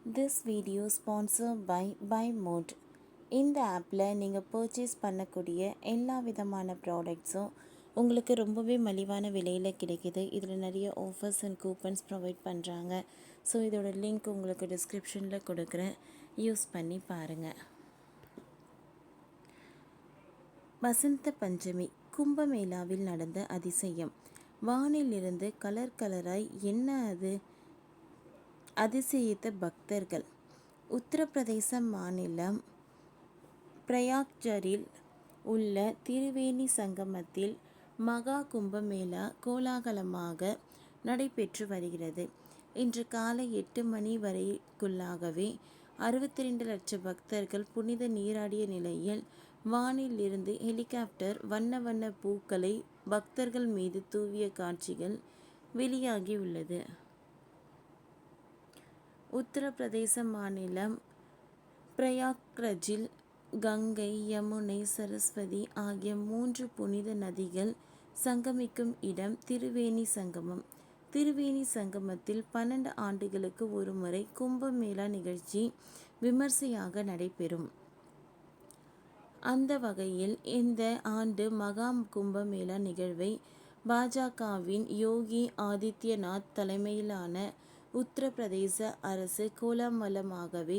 This video sponsored by Buy Mode. இந்த ஆப்பில் நீங்கள் பர்ச்சேஸ் பண்ணக்கூடிய எல்லா விதமான ப்ராடக்ட்ஸும் உங்களுக்கு ரொம்பவே மலிவான விலையில் கிடைக்கிது. இதில் நிறைய ஆஃபர்ஸ் அண்ட் கூப்பன்ஸ் ப்ரொவைட் பண்ணுறாங்க. ஸோ இதோட லிங்க் உங்களுக்கு டிஸ்கிரிப்ஷனில் கொடுக்குறேன், யூஸ் பண்ணி பாருங்கள். வசந்த பஞ்சமி கும்பமேளாவில் நடந்த அதிசயம். வானிலிருந்து கலர் கலராய் என்ன அது அதிசயித்த பக்தர்கள். உத்தரப்பிரதேச மாநிலம் பிரயாக்ஜரில் உள்ள திரிவேணி சங்கமத்தில் மகா கும்பமேளா கோலாகலமாக நடைபெற்று வருகிறது. இன்று காலை 8 மணி வரைக்குள்ளாகவே 62 லட்சம் பக்தர்கள் புனித நீராடிய நிலையில் வானில் இருந்து ஹெலிகாப்டர் வண்ண வண்ண பூக்களை பக்தர்கள் மீது தூவிய காட்சிகள் வெளியாகியுள்ளது. உத்தரப்பிரதேச மாநிலம் பிரயாக்ராஜில் கங்கை, யமுனை, சரஸ்வதி ஆகிய 3 புனித நதிகள் சங்கமிக்கும் இடம் திரிவேணி சங்கமம். திரிவேணி சங்கமத்தில் 12 ஆண்டுகளுக்கு ஒரு முறை கும்பமேளா நிகழ்ச்சி விமர்சையாக நடைபெறும். அந்த வகையில் இந்த ஆண்டு மகா கும்பமேளா நிகழ்வை பாஜகவின் யோகி ஆதித்யநாத் தலைமையிலான உத்தரப்பிரதேச அரசு கோலாகலமாகவே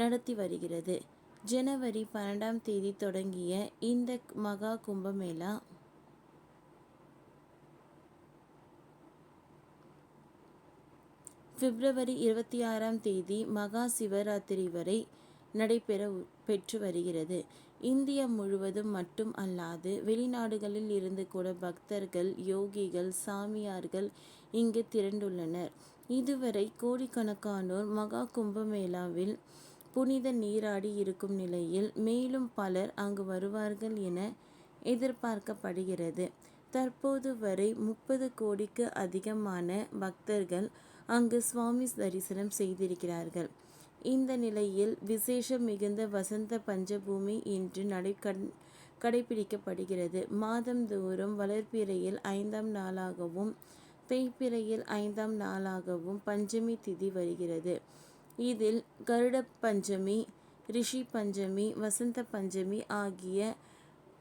நடத்தி வருகிறது. ஜனவரி 12ஆம் தேதி தொடங்கிய இந்த மகா கும்பமேளா பிப்ரவரி 26ஆம் தேதி மகா சிவராத்திரி வரை பெற்று வருகிறது. இந்தியா முழுவதும் மட்டும் அல்லாது வெளிநாடுகளில் இருந்து கூட பக்தர்கள், யோகிகள், சாமியார்கள் இங்கு திரண்டுள்ளனர். இதுவரை கோடிக்கணக்கானோர் மகா கும்பமேளாவில் புனித நீராடி இருக்கும் நிலையில் மேலும் பலர் அங்கு வருவார்கள் என எதிர்பார்க்கப்படுகிறது. தற்போது வரை 30 கோடிக்கு அதிகமான பக்தர்கள் அங்கு சுவாமி தரிசனம் செய்திருக்கிறார்கள். இந்த நிலையில் விசேஷம் மிகுந்த வசந்த பஞ்சபூமி இன்று கடைபிடிக்கப்படுகிறது. மாதந்தோறும் வளர்பிறையில் 5ஆம் நாளாகவும் தேய்பிறையில் 5ஆம் நாளாகவும் பஞ்சமி திதி வருகிறது. இதில் கருட பஞ்சமி, ரிஷி பஞ்சமி, வசந்த பஞ்சமி ஆகிய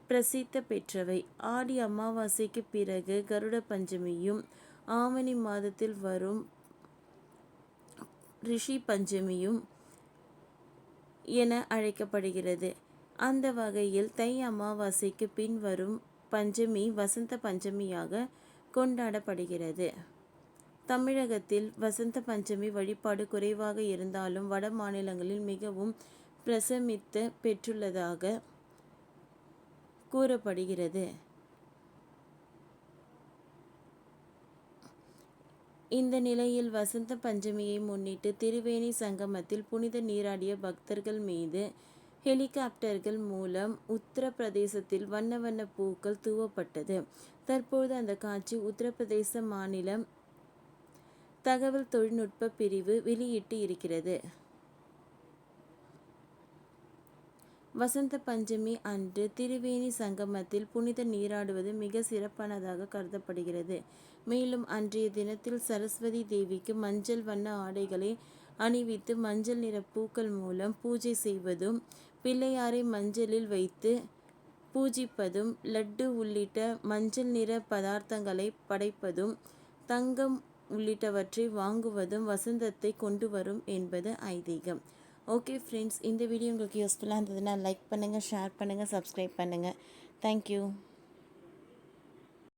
பிரசித்தி பெற்றவை. ஆடி அமாவாசைக்கு பிறகு கருட பஞ்சமியும், ஆவணி மாதத்தில் வரும் ரிஷி பஞ்சமியும் என அழைக்கப்படுகிறது. அந்த வகையில் தை அமாவாசைக்கு பின் வரும் பஞ்சமி வசந்த பஞ்சமியாக கொண்டாடப்படுகிறது. தமிழகத்தில் வசந்த பஞ்சமி வழிபாடு குறைவாக இருந்தாலும் வட மாநிலங்களில் மிகவும் பிரசித்தி பெற்றுள்ளதாக கூறப்படுகிறது. இந்த நிலையில் வசந்த பஞ்சமியை முன்னிட்டு திரிவேணி சங்கமத்தில் புனித நீராடிய பக்தர்கள் மீது ஹெலிகாப்டர்கள் மூலம் உத்தரப்பிரதேசத்தில் வண்ண வண்ண பூக்கள் தூவப்பட்டது. தற்போது அந்த காட்சி உத்தரப்பிரதேச மாநிலம் தகவல் தொழில்நுட்ப பிரிவு வெளியிட்டு இருக்கிறது. வசந்த பஞ்சமி அன்று திரிவேணி சங்கமத்தில் புனித நீராடுவது மிக சிறப்பானதாக கருதப்படுகிறது. மேலும் அன்றைய தினத்தில் சரஸ்வதி தேவிக்கு மஞ்சள் வண்ண ஆடைகளை அணிவித்து மஞ்சள் நிற பூக்கள் மூலம் பூஜை செய்வதும், பிள்ளையாரை மஞ்சளில் வைத்து பூஜிப்பதும், லட்டு உள்ளிட்ட மஞ்சள் நிற பதார்த்தங்களை படைப்பதும், தங்கம் உள்ளிட்டவற்றை வாங்குவதும் வசந்தத்தை கொண்டு வரும் என்பது ஐதீகம். ஓகே ஃப்ரெண்ட்ஸ், இந்த வீடியோ உங்களுக்கு யூஸ்ஃபுல்லாக இருந்ததுன்னா லைக் பண்ணுங்கள், ஷேர் பண்ணுங்கள், சப்ஸ்கிரைப் பண்ணுங்கள். தேங்க்யூ.